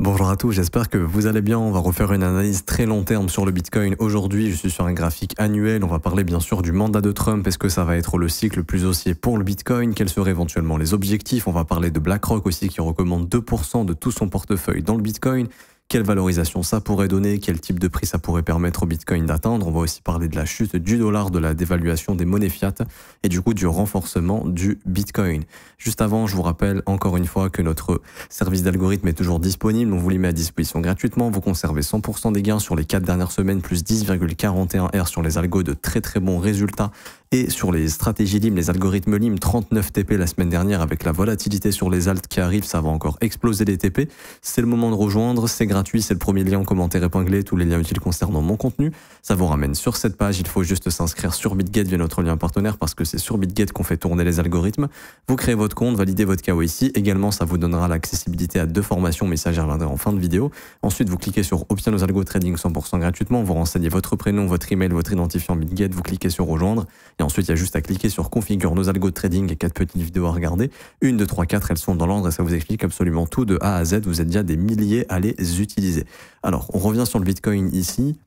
Bonjour à tous, j'espère que vous allez bien. On va refaire une analyse très long terme sur le Bitcoin. Aujourd'hui, je suis sur un graphique annuel. On va parler bien sûr du mandat de Trump. Est-ce que ça va être le cycle plus haussier pour le Bitcoin? Quels seraient éventuellement les objectifs? On va parler de BlackRock aussi qui recommande 2% de tout son portefeuille dans le Bitcoin. Quelle valorisation ça pourrait donner? Quel type de prix ça pourrait permettre au Bitcoin d'atteindre? On va aussi parler de la chute du dollar, de la dévaluation des monnaies fiat et du coup du renforcement du Bitcoin. Juste avant, je vous rappelle encore une fois que notre service d'algorithme est toujours disponible. On vous les met à disposition gratuitement. Vous conservez 100% des gains sur les 4 dernières semaines, plus 10,41 R sur les algos, de très très bons résultats. Et sur les stratégies LIM, les algorithmes LIM, 39 TP la semaine dernière. Avec la volatilité sur les alts qui arrive, ça va encore exploser les TP. C'est le moment de rejoindre, c'est gratuit, c'est le premier lien en commentaire épinglé, tous les liens utiles concernant mon contenu. Ça vous ramène sur cette page, il faut juste s'inscrire sur BitGet via notre lien partenaire parce que c'est sur BitGet qu'on fait tourner les algorithmes. Vous créez votre compte, validez votre KYC. Également, ça vous donnera l'accessibilité à 2 formations messages Erlinder en fin de vidéo. Ensuite, vous cliquez sur Option aux algo trading 100% gratuitement. Vous renseignez votre prénom, votre email, votre identifiant BitGet. Vous cliquez sur rejoindre. Et ensuite, il y a juste à cliquer sur configure nos algos de trading et 4 petites vidéos à regarder. 1, 2, 3, 4, elles sont dans l'ordre et ça vous explique absolument tout de A à Z. Vous êtes déjà des milliers à les utiliser. Alors, on revient sur le Bitcoin ici.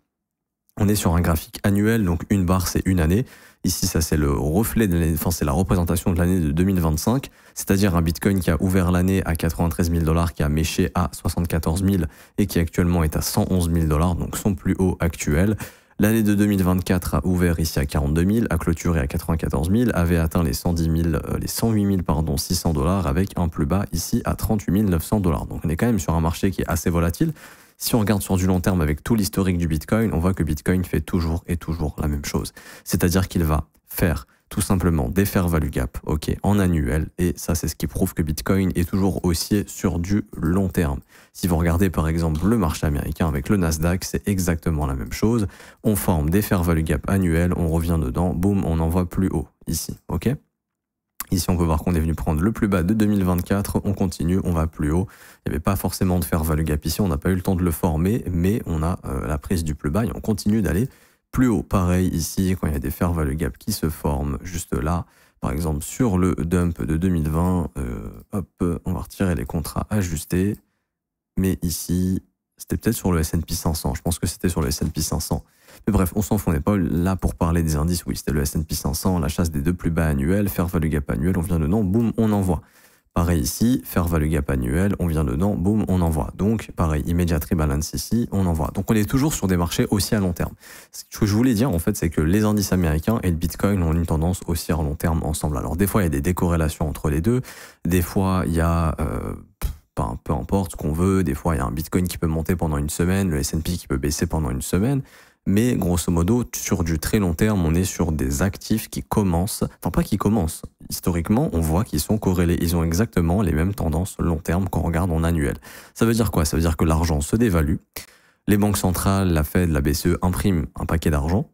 On est sur un graphique annuel, donc une barre, c'est une année. Ici, ça, c'est le reflet de l'année, enfin, c'est la représentation de l'année de 2025, c'est-à-dire un Bitcoin qui a ouvert l'année à 93 000 $, qui a méché à 74 000 et qui actuellement est à 111 000 $, donc son plus haut actuel. L'année de 2024 a ouvert ici à 42 000, a clôturé à 94 000, avait atteint les 108 000, 600 $, avec un plus bas ici à 38 900 $. Donc on est quand même sur un marché qui est assez volatile. Si on regarde sur du long terme avec tout l'historique du Bitcoin, on voit que Bitcoin fait toujours et toujours la même chose. C'est-à-dire qu'il va faire tout simplement des fair value gap, ok, en annuel, et ça c'est ce qui prouve que Bitcoin est toujours haussier sur du long terme. Si vous regardez par exemple le marché américain avec le Nasdaq, c'est exactement la même chose. On forme des fair value gap annuels, on revient dedans, boum, on envoie plus haut, ici, ok. Ici, on peut voir qu'on est venu prendre le plus bas de 2024, on continue, on va plus haut. Il n'y avait pas forcément de fair value gap ici, on n'a pas eu le temps de le former, mais on a la prise du plus bas et on continue d'aller plus haut. Pareil ici, quand il y a des fair value gap qui se forment juste là, par exemple sur le dump de 2020, hop, on va retirer les contrats ajustés. Mais ici, c'était peut-être sur le S&P 500, je pense que c'était sur le S&P 500. Mais bref, on s'en fout, on n'est pas là pour parler des indices. Oui, c'était le S&P 500, la chasse des 2 plus bas annuels, fair value gap annuel, on vient dedans, boum, on envoie. Pareil ici, fair value gap annuel, on vient dedans, boum, on envoie. Donc, pareil, immediate rebalance ici, on envoie. Donc, on est toujours sur des marchés aussi à long terme. Ce que je voulais dire, en fait, c'est que les indices américains et le Bitcoin ont une tendance aussi à long terme ensemble. Alors, des fois, il y a des décorrélations entre les deux. Des fois, il y a... peu importe ce qu'on veut, des fois il y a un Bitcoin qui peut monter pendant une semaine, le S&P qui peut baisser pendant une semaine, mais grosso modo, sur du très long terme, on est sur des actifs qui commencent, enfin pas qui commencent, historiquement on voit qu'ils sont corrélés, ils ont exactement les mêmes tendances long terme qu'on regarde en annuel. Ça veut dire quoi? Ça veut dire que l'argent se dévalue, les banques centrales, la Fed, la BCE impriment un paquet d'argent,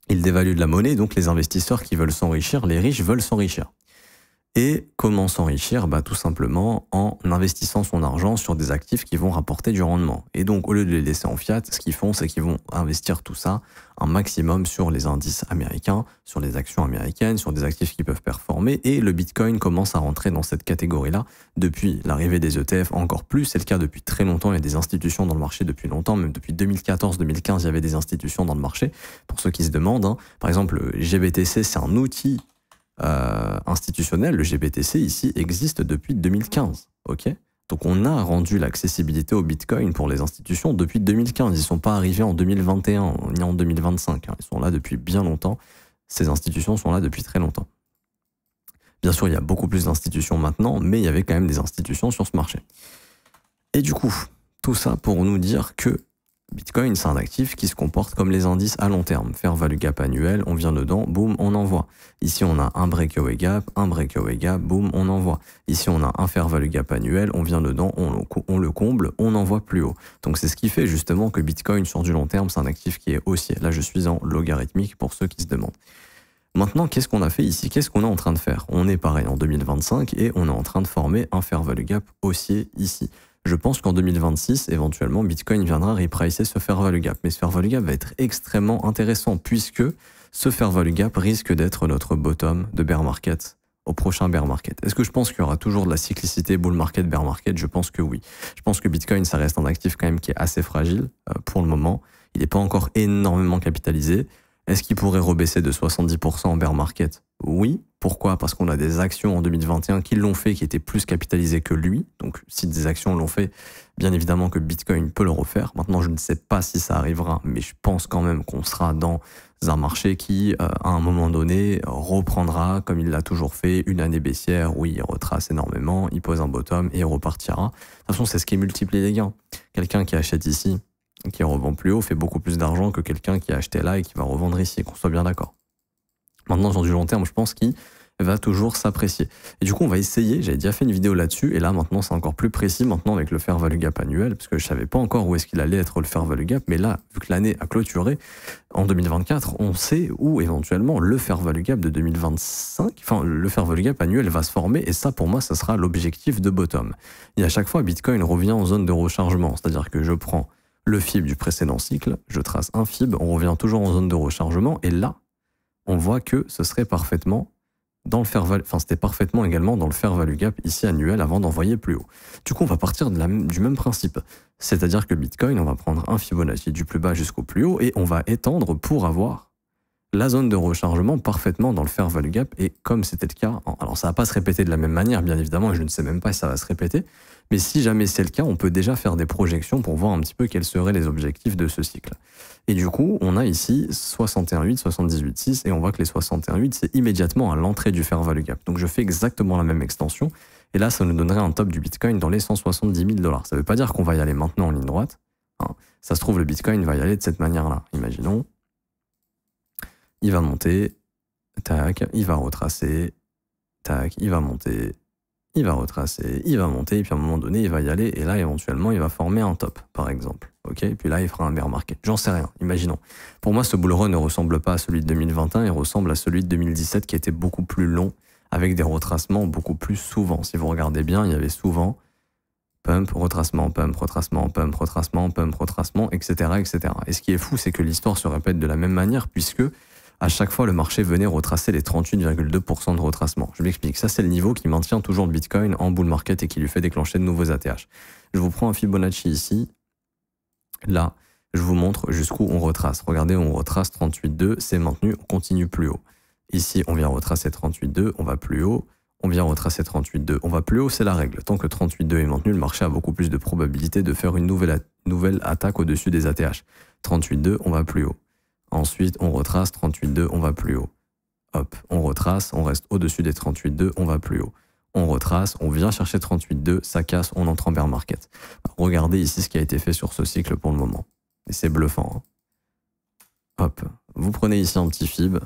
ils dévaluent de la monnaie, donc les investisseurs qui veulent s'enrichir, les riches veulent s'enrichir. Et comment s'enrichir? Tout simplement en investissant son argent sur des actifs qui vont rapporter du rendement. Et donc, au lieu de les laisser en fiat, ce qu'ils font, c'est qu'ils vont investir tout ça un maximum sur les indices américains, sur les actions américaines, sur des actifs qui peuvent performer. Et le Bitcoin commence à rentrer dans cette catégorie-là depuis l'arrivée des ETF encore plus. C'est le cas depuis très longtemps. Il y a des institutions dans le marché depuis longtemps. Même depuis 2014-2015, il y avait des institutions dans le marché. Pour ceux qui se demandent, par exemple, le GBTC, c'est un outil institutionnel. Le GBTC ici existe depuis 2015, ok? Donc on a rendu l'accessibilité au Bitcoin pour les institutions depuis 2015. Ils ne sont pas arrivés en 2021 ni en 2025. Ils sont là depuis bien longtemps. Ces institutions sont là depuis très longtemps. Bien sûr, il y a beaucoup plus d'institutions maintenant, mais il y avait quand même des institutions sur ce marché. Et du coup, tout ça pour nous dire que Bitcoin, c'est un actif qui se comporte comme les indices à long terme. Fair value gap annuel, on vient dedans, boum, on envoie. Ici, on a un breakaway gap, boum, on envoie. Ici, on a un fair value gap annuel, on vient dedans, on le comble, on envoie plus haut. Donc, c'est ce qui fait justement que Bitcoin, sur du long terme, c'est un actif qui est haussier. Là, je suis en logarithmique pour ceux qui se demandent. Maintenant, qu'est-ce qu'on a fait ici? Qu'est-ce qu'on est en train de faire? On est pareil en 2025 et on est en train de former un fair value gap haussier ici. Je pense qu'en 2026, éventuellement, Bitcoin viendra repricer ce fair value gap. Mais ce fair value gap va être extrêmement intéressant puisque ce fair value gap risque d'être notre bottom de bear market au prochain bear market. Est-ce que je pense qu'il y aura toujours de la cyclicité bull market, bear market? Je pense que oui. Je pense que Bitcoin, ça reste un actif quand même qui est assez fragile pour le moment. Il n'est pas encore énormément capitalisé. Est-ce qu'il pourrait rebaisser de 70% en bear market? Oui. Pourquoi? Parce qu'on a des actions en 2021 qui l'ont fait, qui étaient plus capitalisées que lui. Donc, si des actions l'ont fait, bien évidemment que Bitcoin peut le refaire. Maintenant, je ne sais pas si ça arrivera, mais je pense quand même qu'on sera dans un marché qui, à un moment donné, reprendra, comme il l'a toujours fait, une année baissière où il retrace énormément, il pose un bottom et il repartira. De toute façon, c'est ce qui multiplie les gains. Quelqu'un qui achète ici, qui revend plus haut, fait beaucoup plus d'argent que quelqu'un qui a acheté là et qui va revendre ici, qu'on soit bien d'accord. Maintenant, sur du long terme, je pense qu'il va toujours s'apprécier. Et du coup, on va essayer, j'avais déjà fait une vidéo là-dessus, et là, maintenant, c'est encore plus précis, maintenant, avec le fair value gap annuel, parce que je savais pas encore où est-ce qu'il allait être le fair value gap, mais là, vu que l'année a clôturé, en 2024, on sait où, éventuellement, le fair value gap de 2025, enfin, le fair value gap annuel va se former, et ça, pour moi, ça sera l'objectif de bottom. Et à chaque fois, Bitcoin revient en zone de rechargement, c'est-à-dire que je prends le FIB du précédent cycle, je trace un FIB, on revient toujours en zone de rechargement, et là, on voit que ce serait parfaitement dans le fair value, enfin c'était parfaitement également dans le fair value gap ici annuel avant d'envoyer plus haut. Du coup, on va partir du même principe. C'est-à-dire que Bitcoin, on va prendre un Fibonacci du plus bas jusqu'au plus haut et on va étendre pour avoir la zone de rechargement parfaitement dans le fair value gap. Et comme c'était le cas, alors ça va pas se répéter de la même manière, bien évidemment, et je ne sais même pas si ça va se répéter, mais si jamais c'est le cas, on peut déjà faire des projections pour voir un petit peu quels seraient les objectifs de ce cycle. Et du coup, on a ici 61,8, 78,6 et on voit que les 61,8, c'est immédiatement à l'entrée du fair value gap. Donc je fais exactement la même extension et là, ça nous donnerait un top du Bitcoin dans les 170 000 $. Ça ne veut pas dire qu'on va y aller maintenant en ligne droite. Hein. Ça se trouve, le Bitcoin va y aller de cette manière-là. Imaginons, il va monter, tac, il va retracer, tac, il va monter, il va retracer, il va monter, et puis à un moment donné, il va y aller, et là, éventuellement, il va former un top, par exemple. Ok, et puis là, il fera un bear market. J'en sais rien, imaginons. Pour moi, ce bull run ne ressemble pas à celui de 2021, il ressemble à celui de 2017 qui était beaucoup plus long, avec des retracements beaucoup plus souvent. Si vous regardez bien, il y avait souvent pump, retracement, pump, retracement, pump, retracement, pump, retracement, etc., etc. Et ce qui est fou, c'est que l'histoire se répète de la même manière, puisque à chaque fois, le marché venait retracer les 38,2% de retracement. Je m'explique. Ça, c'est le niveau qui maintient toujours le Bitcoin en bull market et qui lui fait déclencher de nouveaux ATH. Je vous prends un Fibonacci ici. Là, je vous montre jusqu'où on retrace. Regardez, on retrace 38,2, c'est maintenu, on continue plus haut. Ici, on vient retracer 38,2, on va plus haut. On vient retracer 38,2, on va plus haut, c'est la règle. Tant que 38,2 est maintenu, le marché a beaucoup plus de probabilité de faire une nouvelle attaque au-dessus des ATH. 38,2, on va plus haut. Ensuite, on retrace 38,2, on va plus haut. Hop, on retrace, on reste au-dessus des 38,2, on va plus haut. On retrace, on vient chercher 38,2, ça casse, on entre en bear market. Regardez ici ce qui a été fait sur ce cycle pour le moment. Et c'est bluffant. Hein. Hop, vous prenez ici un petit fib,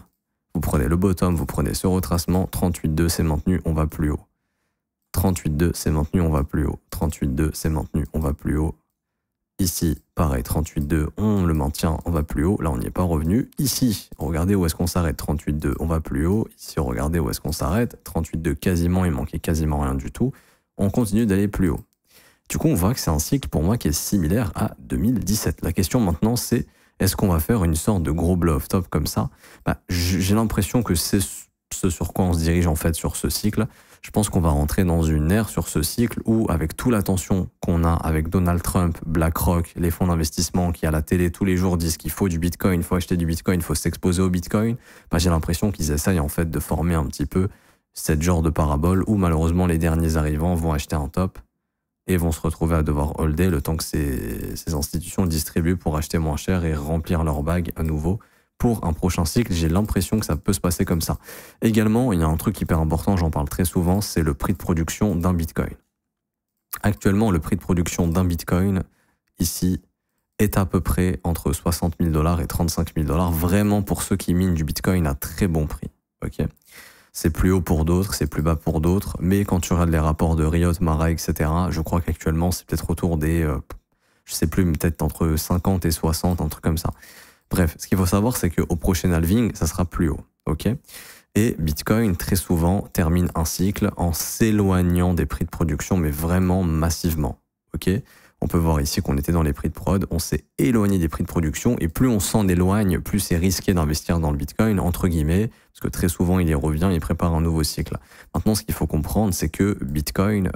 vous prenez le bottom, vous prenez ce retracement, 38,2 c'est maintenu, on va plus haut. 38,2 c'est maintenu, on va plus haut. 38,2 c'est maintenu, on va plus haut. Ici, pareil, 38,2, on le maintient, on va plus haut. Là, on n'y est pas revenu. Ici, regardez où est-ce qu'on s'arrête. 38,2, on va plus haut. Ici, regardez où est-ce qu'on s'arrête. 38,2, quasiment, il manquait quasiment rien du tout. On continue d'aller plus haut. Du coup, on voit que c'est un cycle pour moi qui est similaire à 2017. La question maintenant, c'est est-ce qu'on va faire une sorte de gros blow-off top comme ça? J'ai l'impression que c'est ce sur quoi on se dirige en fait sur ce cycle. Je pense qu'on va rentrer dans une ère sur ce cycle où, avec toute l'attention qu'on a avec Donald Trump, BlackRock, les fonds d'investissement qui à la télé tous les jours disent qu'il faut du Bitcoin, il faut acheter du Bitcoin, il faut s'exposer au Bitcoin, j'ai l'impression qu'ils essayent en fait de former un petit peu cette genre de parabole où malheureusement les derniers arrivants vont acheter un top et vont se retrouver à devoir holder le temps que ces institutions distribuent pour acheter moins cher et remplir leur bague à nouveau. Pour un prochain cycle, j'ai l'impression que ça peut se passer comme ça. Également, il y a un truc hyper important, j'en parle très souvent, c'est le prix de production d'un Bitcoin. Actuellement, le prix de production d'un Bitcoin, ici, est à peu près entre 60 000 $ et 35 000 $, vraiment pour ceux qui minent du Bitcoin à très bon prix. Okay, c'est plus haut pour d'autres, c'est plus bas pour d'autres, mais quand tu regardes les rapports de Riot, Mara, etc., je crois qu'actuellement, c'est peut-être autour des, je sais plus, peut-être entre 50 et 60, un truc comme ça. Bref, ce qu'il faut savoir, c'est qu'au prochain halving, ça sera plus haut. Ok ? Et Bitcoin, très souvent, termine un cycle en s'éloignant des prix de production, mais vraiment massivement. Ok ? On peut voir ici qu'on était dans les prix de prod, on s'est éloigné des prix de production et plus on s'en éloigne, plus c'est risqué d'investir dans le Bitcoin, entre guillemets, parce que très souvent il y revient, il prépare un nouveau cycle. Maintenant, ce qu'il faut comprendre, c'est que Bitcoin,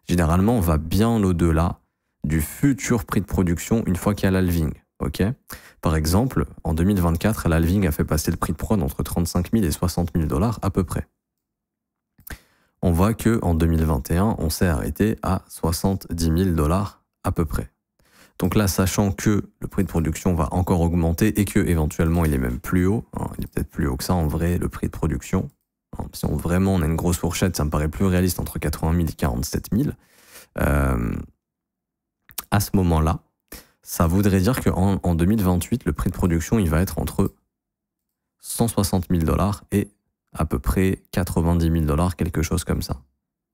généralement, va bien au-delà du futur prix de production une fois qu'il y a l'halving. Okay, par exemple, en 2024, l'halving a fait passer le prix de prod entre 35 000 et 60 000 $ à peu près. On voit qu'en 2021, on s'est arrêté à 70 000 $ à peu près. Donc là, sachant que le prix de production va encore augmenter et que éventuellement il est même plus haut, hein, il est peut-être plus haut que ça en vrai, le prix de production. Hein, si on a une grosse fourchette, ça me paraît plus réaliste entre 80 000 et 47 000. À ce moment-là, ça voudrait dire qu'en 2028, le prix de production, il va être entre 160 000 $ et à peu près 90 000 $, quelque chose comme ça.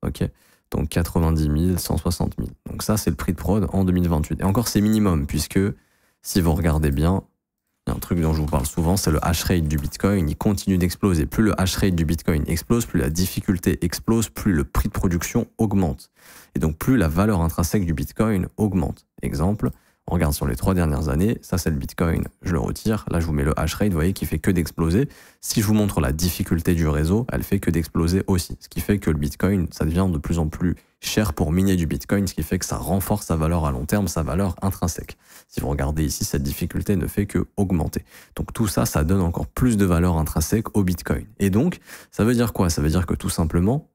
Ok, donc 90 000, 160 000. Donc ça, c'est le prix de prod en 2028. Et encore, c'est minimum, puisque si vous regardez bien, il y a un truc dont je vous parle souvent, c'est le hash rate du Bitcoin. Il continue d'exploser. Plus le hash rate du Bitcoin explose, plus la difficulté explose, plus le prix de production augmente. Et donc, plus la valeur intrinsèque du Bitcoin augmente. Exemple, on regarde sur les 3 dernières années, ça c'est le Bitcoin, je le retire, là je vous mets le hash rate, vous voyez, qui fait que d'exploser. Si je vous montre la difficulté du réseau, elle fait que d'exploser aussi. Ce qui fait que le Bitcoin, ça devient de plus en plus cher pour miner du Bitcoin, ce qui fait que ça renforce sa valeur à long terme, sa valeur intrinsèque. Si vous regardez ici, cette difficulté ne fait que augmenter. Donc tout ça, ça donne encore plus de valeur intrinsèque au Bitcoin. Et donc, ça veut dire quoi? Ça veut dire que tout simplement,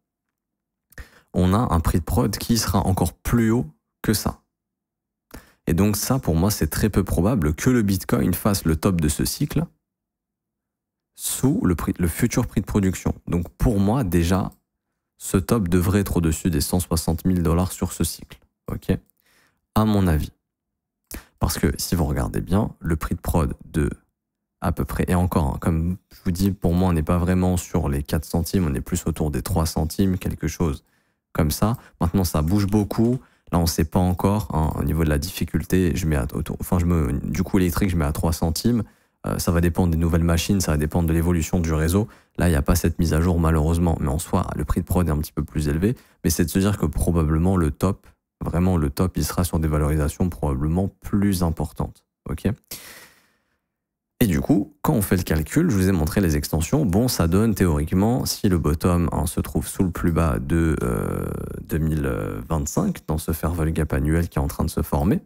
on a un prix de prod qui sera encore plus haut que ça. Et donc ça, pour moi, c'est très peu probable que le Bitcoin fasse le top de ce cycle sous le futur prix de production. Donc pour moi, déjà, ce top devrait être au-dessus des 160 000 $ sur ce cycle. Ok, à mon avis. Parce que si vous regardez bien, le prix de prod de à peu près, et encore, hein, comme je vous dis, pour moi, on n'est pas vraiment sur les 4 centimes, on est plus autour des 3 centimes, quelque chose comme ça. Maintenant, ça bouge beaucoup. Là, on ne sait pas encore, hein, au niveau de la difficulté, je mets du coup électrique, je mets à 3 centimes. Ça va dépendre des nouvelles machines, ça va dépendre de l'évolution du réseau. Là, il n'y a pas cette mise à jour malheureusement, mais en soi, le prix de prod est un petit peu plus élevé. Mais c'est de se dire que probablement le top, vraiment le top, il sera sur des valorisations probablement plus importantes. Ok. Et du coup, quand on fait le calcul, je vous ai montré les extensions. Bon, ça donne théoriquement, si le bottom se trouve sous le plus bas de 2025, dans ce Fairval Gap annuel qui est en train de se former,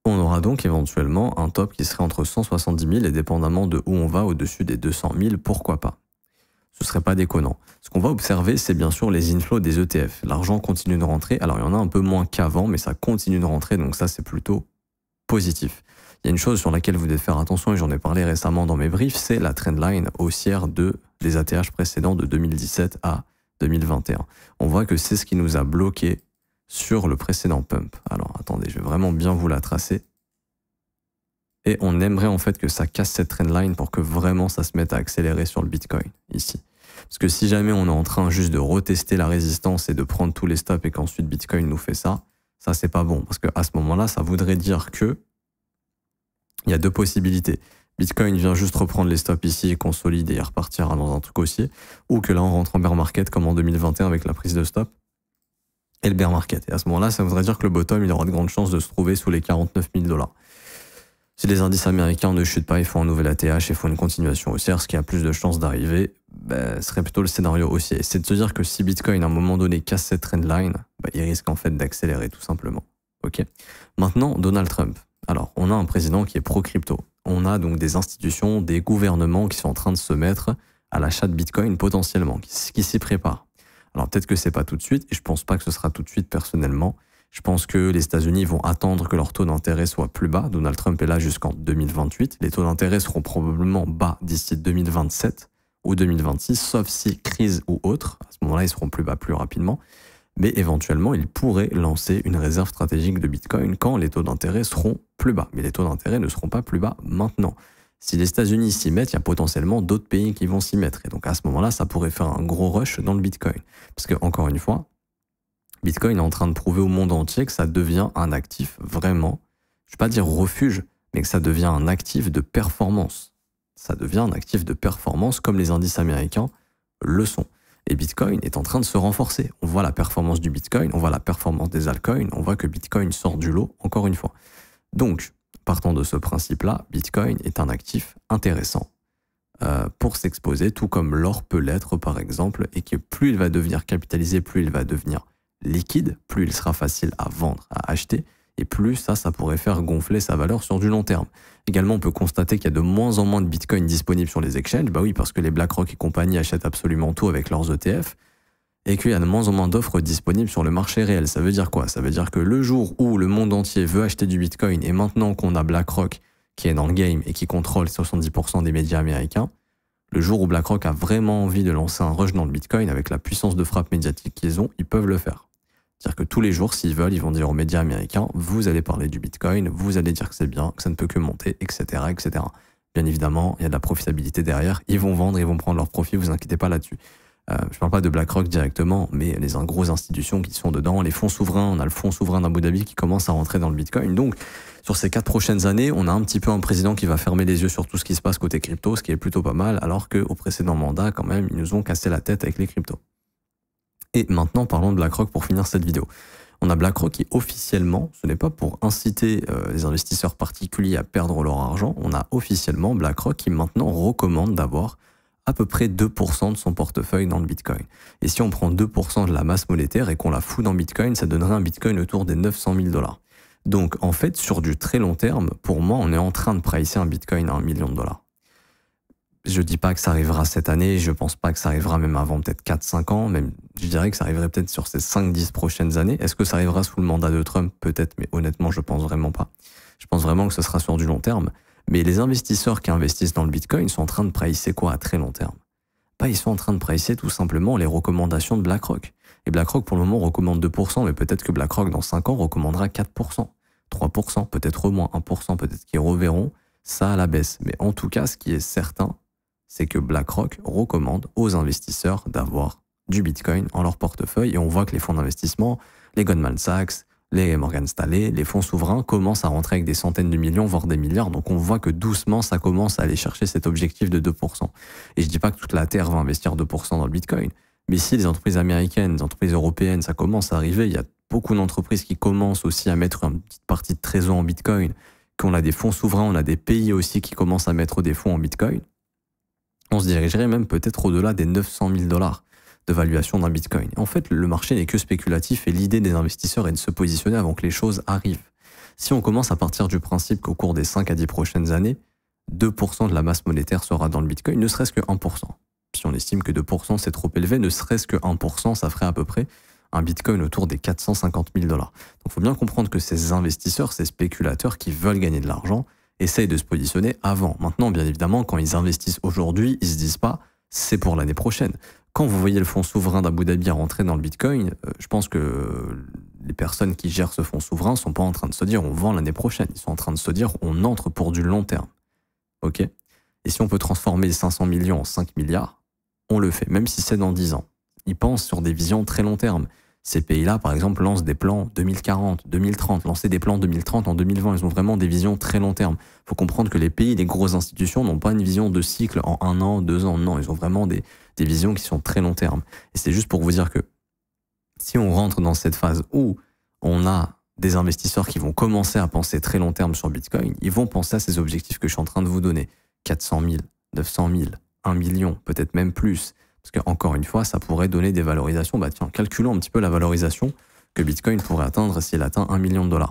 on aura donc éventuellement un top qui serait entre 170 000 et dépendamment de où on va, au-dessus des 200 000, pourquoi pas. Ce serait pas déconnant. Ce qu'on va observer, c'est bien sûr les inflows des ETF. L'argent continue de rentrer. Alors, il y en a un peu moins qu'avant, mais ça continue de rentrer, donc ça, c'est plutôt positif. Il y a une chose sur laquelle vous devez faire attention, et j'en ai parlé récemment dans mes briefs, c'est la trendline haussière des ATH précédents de 2017 à 2021. On voit que c'est ce qui nous a bloqué sur le précédent pump. Alors attendez, je vais vraiment bien vous la tracer. Et on aimerait en fait que ça casse cette trendline pour que vraiment ça se mette à accélérer sur le Bitcoin, ici. Parce que si jamais on est en train juste de retester la résistance et de prendre tous les stops et qu'ensuite Bitcoin nous fait ça c'est pas bon. Parce qu'à ce moment-là, ça voudrait dire que il y a 2 possibilités. Bitcoin vient juste reprendre les stops ici, consolide et repartira dans un truc haussier, ou que là on rentre en bear market comme en 2021 avec la prise de stop et le bear market. Et à ce moment-là, ça voudrait dire que le bottom, il aura de grandes chances de se trouver sous les 49 000 $. Si les indices américains ne chutent pas, ils font un nouvel ATH et font une continuation haussière, ce qui a plus de chances d'arriver, serait plutôt le scénario haussier. C'est de se dire que si Bitcoin, à un moment donné, casse cette trendline, il risque en fait d'accélérer tout simplement. Ok. Maintenant, Donald Trump. Alors, on a un président qui est pro-crypto. On a donc des institutions, des gouvernements qui sont en train de se mettre à l'achat de Bitcoin potentiellement, qui s'y préparent. Alors, peut-être que c'est pas tout de suite, et je pense pas que ce sera tout de suite personnellement. Je pense que les États-Unis vont attendre que leur taux d'intérêt soit plus bas. Donald Trump est là jusqu'en 2028. Les taux d'intérêt seront probablement bas d'ici 2027 ou 2026, sauf si crise ou autre. À ce moment-là, ils seront plus bas plus rapidement. Mais éventuellement, il pourrait lancer une réserve stratégique de Bitcoin quand les taux d'intérêt seront plus bas. Mais les taux d'intérêt ne seront pas plus bas maintenant. Si les États-Unis s'y mettent, il y a potentiellement d'autres pays qui vont s'y mettre. Et donc à ce moment-là, ça pourrait faire un gros rush dans le Bitcoin. Parce que, encore une fois, Bitcoin est en train de prouver au monde entier que ça devient un actif vraiment, je ne vais pas dire refuge, mais que ça devient un actif de performance. Ça devient un actif de performance comme les indices américains le sont. Et Bitcoin est en train de se renforcer. On voit la performance du Bitcoin, on voit la performance des altcoins, on voit que Bitcoin sort du lot, encore une fois. Donc, partant de ce principe-là, Bitcoin est un actif intéressant pour s'exposer, tout comme l'or peut l'être, par exemple, et que plus il va devenir capitalisé, plus il va devenir liquide, plus il sera facile à vendre, à acheter, et plus ça pourrait faire gonfler sa valeur sur du long terme. Également, on peut constater qu'il y a de moins en moins de Bitcoin disponibles sur les exchanges. Bah oui, parce que les BlackRock et compagnie achètent absolument tout avec leurs ETF, et qu'il y a de moins en moins d'offres disponibles sur le marché réel. Ça veut dire quoi? Ça veut dire que le jour où le monde entier veut acheter du Bitcoin, et maintenant qu'on a BlackRock qui est dans le game et qui contrôle 70% des médias américains, le jour où BlackRock a vraiment envie de lancer un rush dans le Bitcoin, avec la puissance de frappe médiatique qu'ils ont, ils peuvent le faire. C'est-à-dire que tous les jours, s'ils veulent, ils vont dire aux médias américains, vous allez parler du Bitcoin, vous allez dire que c'est bien, que ça ne peut que monter, etc., etc. Bien évidemment, il y a de la profitabilité derrière, ils vont vendre, ils vont prendre leur profit, vous inquiétez pas là-dessus. Je ne parle pas de BlackRock directement, mais les grosses institutions qui sont dedans, les fonds souverains, on a le fonds souverain d'Abu Dhabi qui commence à rentrer dans le Bitcoin. Donc, sur ces 4 prochaines années, on a un petit peu un président qui va fermer les yeux sur tout ce qui se passe côté crypto, ce qui est plutôt pas mal, alors qu'au précédent mandat, quand même, ils nous ont cassé la tête avec les cryptos. Et maintenant, parlons de BlackRock pour finir cette vidéo. On a BlackRock qui officiellement, ce n'est pas pour inciter les investisseurs particuliers à perdre leur argent, on a officiellement BlackRock qui maintenant recommande d'avoir à peu près 2% de son portefeuille dans le Bitcoin. Et si on prend 2% de la masse monétaire et qu'on la fout dans Bitcoin, ça donnerait un Bitcoin autour des 900 000 $. Donc en fait, sur du très long terme, pour moi, on est en train de pricer un Bitcoin à $1 million. Je dis pas que ça arrivera cette année, je pense pas que ça arrivera même avant peut-être 4-5 ans, même je dirais que ça arriverait peut-être sur ces 5-10 prochaines années. Est-ce que ça arrivera sous le mandat de Trump? Peut-être, mais honnêtement, je pense vraiment pas. Je pense vraiment que ce sera sur du long terme. Mais les investisseurs qui investissent dans le Bitcoin sont en train de pricer quoi à très long terme? Bah, ils sont en train de pricer tout simplement les recommandations de BlackRock. Et BlackRock, pour le moment, recommande 2%, mais peut-être que BlackRock, dans 5 ans, recommandera 4%, 3%, peut-être au moins 1%, peut-être qu'ils reverront ça à la baisse. Mais en tout cas, ce qui est certain, c'est que BlackRock recommande aux investisseurs d'avoir du Bitcoin en leur portefeuille. Et on voit que les fonds d'investissement, les Goldman Sachs, les Morgan Stanley, les fonds souverains commencent à rentrer avec des centaines de millions, voire des milliards. Donc on voit que doucement, ça commence à aller chercher cet objectif de 2%. Et je dis pas que toute la Terre va investir 2% dans le Bitcoin. Mais si les entreprises américaines, les entreprises européennes, ça commence à arriver, il y a beaucoup d'entreprises qui commencent aussi à mettre une petite partie de trésor en Bitcoin, qu'on a des fonds souverains, on a des pays aussi qui commencent à mettre des fonds en Bitcoin, on se dirigerait même peut-être au-delà des 900 000 $ de valuation d'un Bitcoin. En fait, le marché n'est que spéculatif et l'idée des investisseurs est de se positionner avant que les choses arrivent. Si on commence à partir du principe qu'au cours des 5 à 10 prochaines années, 2% de la masse monétaire sera dans le Bitcoin, ne serait-ce que 1%. Si on estime que 2% c'est trop élevé, ne serait-ce que 1%, ça ferait à peu près un Bitcoin autour des 450 000 $. Donc il faut bien comprendre que ces investisseurs, ces spéculateurs qui veulent gagner de l'argent, essayent de se positionner avant. Maintenant, bien évidemment, quand ils investissent aujourd'hui, ils se disent pas c'est pour l'année prochaine. Quand vous voyez le fonds souverain d'Abu Dhabi rentrer dans le Bitcoin, je pense que les personnes qui gèrent ce fonds souverain sont pas en train de se dire on vend l'année prochaine. Ils sont en train de se dire on entre pour du long terme. Ok? Et si on peut transformer 500 millions en 5 milliards, on le fait, même si c'est dans 10 ans. Ils pensent sur des visions très long terme. Ces pays-là, par exemple, lancent des plans 2040, 2030, lancer des plans 2030 en 2020. Ils ont vraiment des visions très long terme. Il faut comprendre que les pays, les grosses institutions n'ont pas une vision de cycle en 1 an, 2 ans. Non, ils ont vraiment des visions qui sont très long terme. Et c'est juste pour vous dire que si on rentre dans cette phase où on a des investisseurs qui vont commencer à penser très long terme sur Bitcoin, ils vont penser à ces objectifs que je suis en train de vous donner. 400 000, 900 000, 1 million, peut-être même plus. Parce qu'encore une fois, ça pourrait donner des valorisations. Bah tiens, calculons un petit peu la valorisation que Bitcoin pourrait atteindre s'il atteint 1 million de $.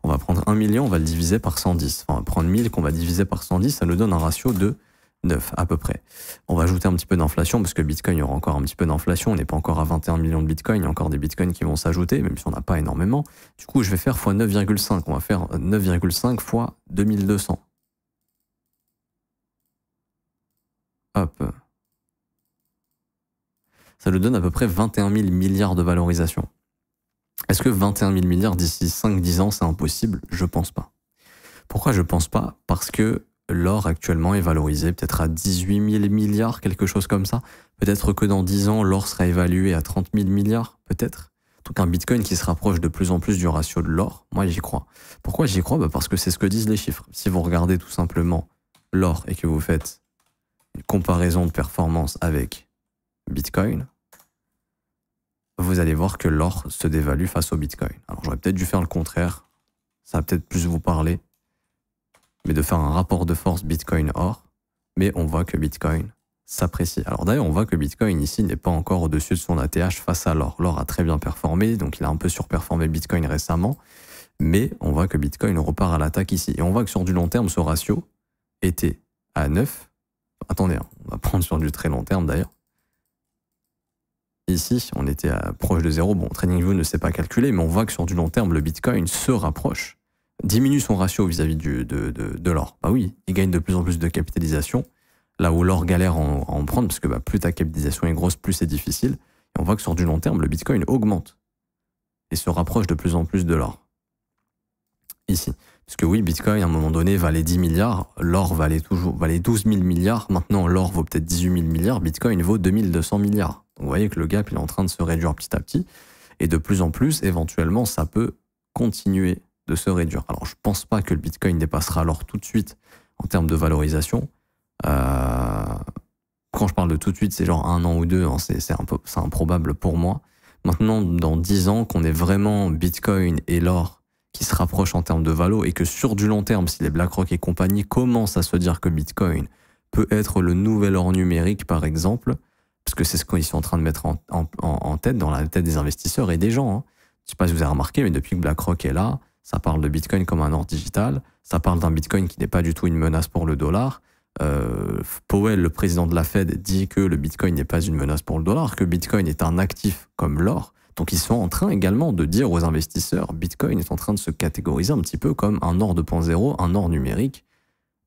On va prendre 1 million, on va le diviser par 110. Enfin, on va prendre 1000 qu'on va diviser par 110, ça nous donne un ratio de 9 à peu près. On va ajouter un petit peu d'inflation, parce que Bitcoin, il y aura encore un petit peu d'inflation. On n'est pas encore à 21 millions de Bitcoin, il y a encore des Bitcoins qui vont s'ajouter, même si on n'a pas énormément. Du coup, je vais faire x 9,5. On va faire 9,5 fois 2200. Hop. Ça nous donne à peu près 21 000 milliards de valorisation. Est-ce que 21 000 milliards d'ici 5-10 ans, c'est impossible? Je pense pas. Pourquoi je pense pas? Parce que l'or actuellement est valorisé peut-être à 18 000 milliards, quelque chose comme ça. Peut-être que dans 10 ans, l'or sera évalué à 30 000 milliards, peut-être. Donc un Bitcoin qui se rapproche de plus en plus du ratio de l'or, moi j'y crois. Pourquoi j'y crois? Parce que c'est ce que disent les chiffres. Si vous regardez tout simplement l'or et que vous faites une comparaison de performance avec Bitcoin, vous allez voir que l'or se dévalue face au Bitcoin. Alors j'aurais peut-être dû faire le contraire, ça va peut-être plus vous parler, mais de faire un rapport de force Bitcoin-or, mais on voit que Bitcoin s'apprécie. Alors d'ailleurs, on voit que Bitcoin ici n'est pas encore au-dessus de son ATH face à l'or. L'or a très bien performé, donc il a un peu surperformé Bitcoin récemment, mais on voit que Bitcoin repart à l'attaque ici. Et on voit que sur du long terme, ce ratio était à 9. Attendez, on va prendre sur du très long terme d'ailleurs. Ici, on était proche de 0. Bon, TradingView ne sait pas calculer, mais on voit que sur du long terme, le Bitcoin se rapproche, diminue son ratio vis-à-vis de l'or. Bah oui, il gagne de plus en plus de capitalisation, là où l'or galère à en prendre, parce que bah, plus ta capitalisation est grosse, plus c'est difficile. Et on voit que sur du long terme, le Bitcoin augmente et se rapproche de plus en plus de l'or. Ici. Parce que oui, Bitcoin, à un moment donné, valait 10 milliards, l'or valait 12 000 milliards, maintenant l'or vaut peut-être 18 000 milliards, Bitcoin vaut 2200 milliards. Donc vous voyez que le gap, il est en train de se réduire petit à petit, et de plus en plus, éventuellement, ça peut continuer de se réduire. Alors, je pense pas que le Bitcoin dépassera l'or tout de suite en termes de valorisation. Quand je parle de tout de suite, c'est genre 1 an ou 2, hein, c'est improbable pour moi. Maintenant, dans 10 ans, qu'on ait vraiment Bitcoin et l'or qui se rapprochent en termes de valo, et que sur du long terme, si les BlackRock et compagnie commencent à se dire que Bitcoin peut être le nouvel or numérique, par exemple, parce que c'est ce qu'ils sont en train de mettre en tête, dans la tête des investisseurs et des gens. Hein. Je ne sais pas si vous avez remarqué, mais depuis que BlackRock est là, ça parle de Bitcoin comme un or digital, ça parle d'un Bitcoin qui n'est pas du tout une menace pour le dollar. Powell, le président de la Fed, dit que le Bitcoin n'est pas une menace pour le dollar, que Bitcoin est un actif comme l'or. Donc ils sont en train également de dire aux investisseurs, Bitcoin est en train de se catégoriser un petit peu comme un or 2.0, un or numérique,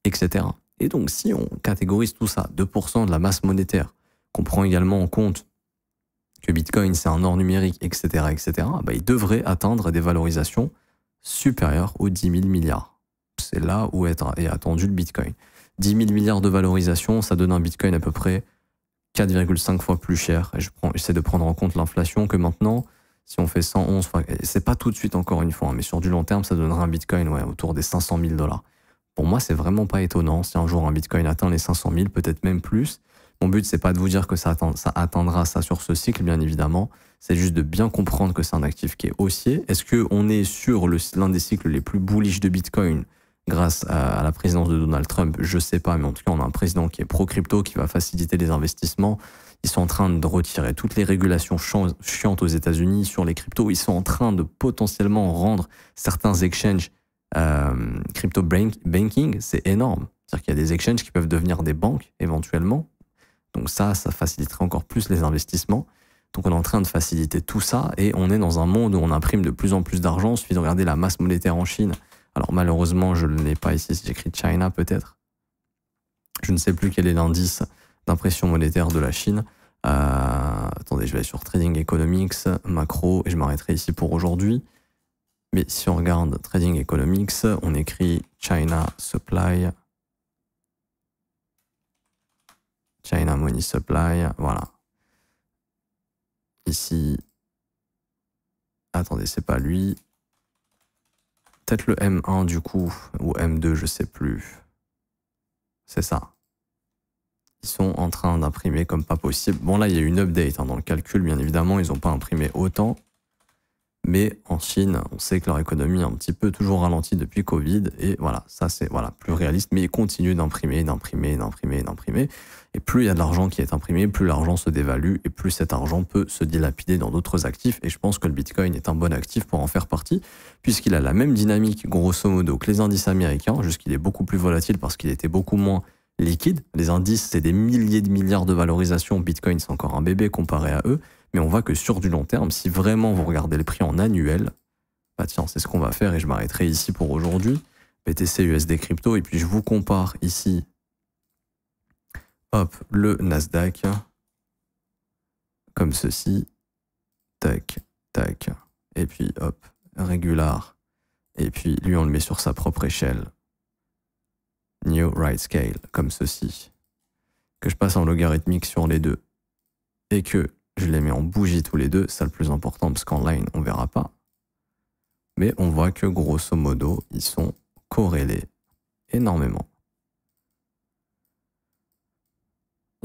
etc. Et donc si on catégorise tout ça, 2% de la masse monétaire, qu'on prend également en compte que Bitcoin c'est un or numérique, etc., etc., bah, il devrait atteindre des valorisations supérieures aux 10 000 milliards. C'est là où est attendu le Bitcoin. 10 000 milliards de valorisation, ça donne un Bitcoin à peu près 4,5 fois plus cher. Et j'essaie de prendre en compte l'inflation que maintenant, si on fait 111, c'est pas tout de suite encore une fois, hein, mais sur du long terme, ça donnera un Bitcoin autour des 500 000 $. Pour moi, c'est vraiment pas étonnant si un jour un Bitcoin atteint les 500 000, peut-être même plus. Mon but, c'est pas de vous dire que ça atteindra ça sur ce cycle, bien évidemment. C'est juste de bien comprendre que c'est un actif qui est haussier. Est-ce qu'on est sur l'un des cycles les plus bullish de Bitcoin grâce à la présidence de Donald Trump? Je sais pas, mais en tout cas, on a un président qui est pro-crypto, qui va faciliter les investissements. Ils sont en train de retirer toutes les régulations chiantes aux États-Unis sur les cryptos. Ils sont en train de potentiellement rendre certains exchanges crypto banking. C'est énorme. C'est-à-dire qu'il y a des exchanges qui peuvent devenir des banques éventuellement. Donc ça faciliterait encore plus les investissements. Donc on est en train de faciliter tout ça et on est dans un monde où on imprime de plus en plus d'argent. Il suffit de regarder la masse monétaire en Chine. Alors malheureusement, je ne l'ai pas ici, si j'écris China peut-être. Je ne sais plus quel est l'indice d'impression monétaire de la Chine. Attendez, je vais aller sur Trading Economics, macro, et je m'arrêterai ici pour aujourd'hui. Mais si on regarde Trading Economics, on écrit China Supply, China Money Supply, voilà. Ici, attendez, c'est pas lui. Peut-être le M1 du coup, ou M2, je sais plus. C'est ça. Ils sont en train d'imprimer comme pas possible. Bon là, il y a une update dans le calcul, bien évidemment, ils n'ont pas imprimé autant. Mais en Chine, on sait que leur économie est un petit peu toujours ralentie depuis Covid. Et voilà, ça c'est plus réaliste. Mais ils continuent d'imprimer. Et plus il y a de l'argent qui est imprimé, plus l'argent se dévalue et plus cet argent peut se dilapider dans d'autres actifs. Et je pense que le Bitcoin est un bon actif pour en faire partie, puisqu'il a la même dynamique, grosso modo, que les indices américains, juste qu'il est beaucoup plus volatile parce qu'il était beaucoup moins liquide. Les indices, c'est des milliers de milliards de valorisation. Bitcoin, c'est encore un bébé comparé à eux. Mais on voit que sur du long terme, si vraiment vous regardez les prix en annuel, bah tiens, c'est ce qu'on va faire et je m'arrêterai ici pour aujourd'hui. BTC, USD, crypto, et puis je vous compare ici, hop, le Nasdaq, comme ceci, tac, tac, et puis hop, régular, et puis lui on le met sur sa propre échelle, New Right Scale, comme ceci, que je passe en logarithmique sur les deux, et que je les mets en bougie tous les deux, c'est le plus important parce qu'en line, on verra pas. Mais on voit que grosso modo, ils sont corrélés énormément.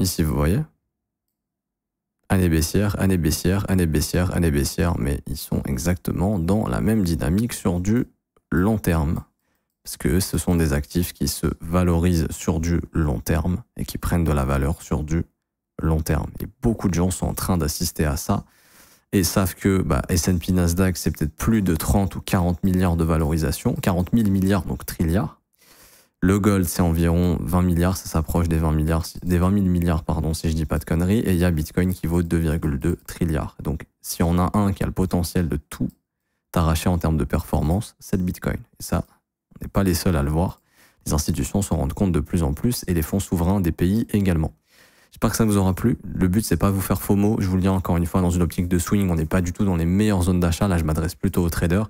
Ici, vous voyez, année baissière, année baissière, année baissière, année baissière, mais ils sont exactement dans la même dynamique sur du long terme. Parce que ce sont des actifs qui se valorisent sur du long terme et qui prennent de la valeur sur du long terme. Et beaucoup de gens sont en train d'assister à ça et savent que S&P Nasdaq, c'est peut-être plus de 30 ou 40 milliards de valorisation, 40 000 milliards, donc trilliards. Le gold, c'est environ 20 milliards, ça s'approche des 20 000 milliards, pardon, si je dis pas de conneries. Et il y a Bitcoin qui vaut 2,2 trilliards. Donc, si on a un qui a le potentiel de tout arracher en termes de performance, c'est le Bitcoin. Et ça, on n'est pas les seuls à le voir. Les institutions s'en rendent compte de plus en plus et les fonds souverains des pays également. J'espère que ça vous aura plu. Le but, c'est pas vous faire FOMO. Je vous le dis encore une fois, dans une optique de swing, on n'est pas du tout dans les meilleures zones d'achat. Là, je m'adresse plutôt aux traders.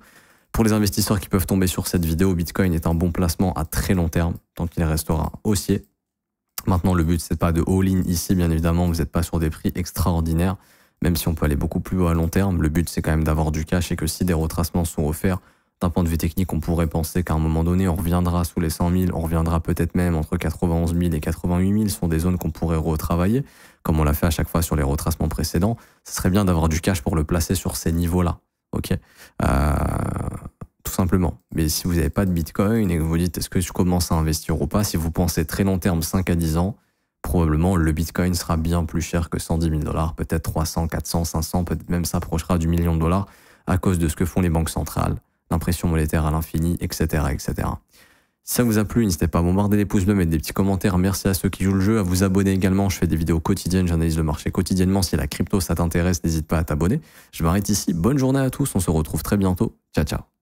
Pour les investisseurs qui peuvent tomber sur cette vidéo, Bitcoin est un bon placement à très long terme, tant qu'il restera haussier. Maintenant, le but, c'est pas de all-in ici, bien évidemment. Vous n'êtes pas sur des prix extraordinaires, même si on peut aller beaucoup plus haut à long terme. Le but, c'est quand même d'avoir du cash et que si des retracements sont offerts, d'un point de vue technique, on pourrait penser qu'à un moment donné, on reviendra sous les 100 000, on reviendra peut-être même entre 91 000 et 88 000, ce sont des zones qu'on pourrait retravailler, comme on l'a fait à chaque fois sur les retracements précédents. Ce serait bien d'avoir du cash pour le placer sur ces niveaux-là. Ok, tout simplement. Mais si vous n'avez pas de Bitcoin et que vous dites est-ce que je commence à investir ou pas, si vous pensez très long terme, 5 à 10 ans, probablement le Bitcoin sera bien plus cher que 110 000 $, peut-être 300, 400, 500, peut-être même s'approchera du million de dollars à cause de ce que font les banques centrales, l'impression monétaire à l'infini, etc., etc. Si ça vous a plu, n'hésitez pas à bombarder les pouces bleus, mettre des petits commentaires. Merci à ceux qui jouent le jeu, à vous abonner également. Je fais des vidéos quotidiennes, j'analyse le marché quotidiennement. Si la crypto, ça t'intéresse, n'hésite pas à t'abonner. Je m'arrête ici. Bonne journée à tous. On se retrouve très bientôt. Ciao, ciao.